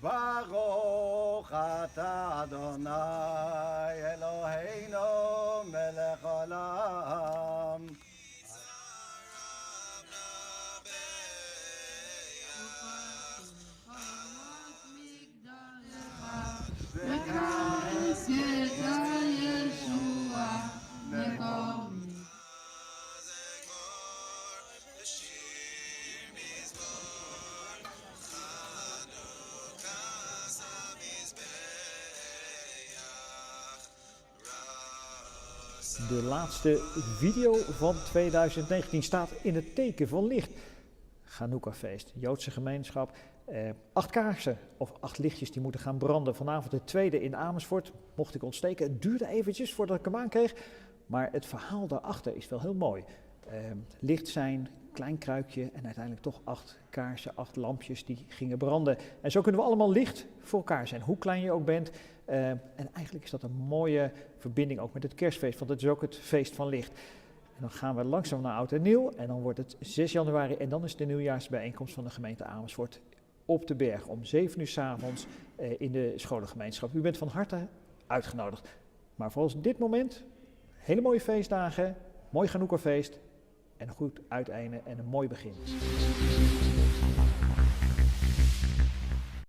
Baruch atah Adonai Eloheinu melech olam. De laatste video van 2019 staat in het teken van licht. Chanukka-feest, Joodse gemeenschap. 8 kaarsen of 8 lichtjes die moeten gaan branden. Vanavond de tweede in Amersfoort. Mocht ik ontsteken. Het duurde eventjes voordat ik hem aankreeg. Maar het verhaal daarachter is wel heel mooi. Licht zijn, klein kruikje en uiteindelijk toch 8 kaarsen, 8 lampjes die gingen branden. En zo kunnen we allemaal licht voor elkaar zijn, hoe klein je ook bent. En eigenlijk is dat een mooie verbinding ook met het kerstfeest, want het is ook het feest van licht. En dan gaan we langzaam naar Oud en Nieuw en dan wordt het 6 januari en dan is de nieuwjaarsbijeenkomst van de gemeente Amersfoort op de berg om 7 uur 's avonds in de scholengemeenschap. U bent van harte uitgenodigd. Maar voor dit moment, hele mooie feestdagen, mooi Chanukka-feest en een goed uiteinde en een mooi begin.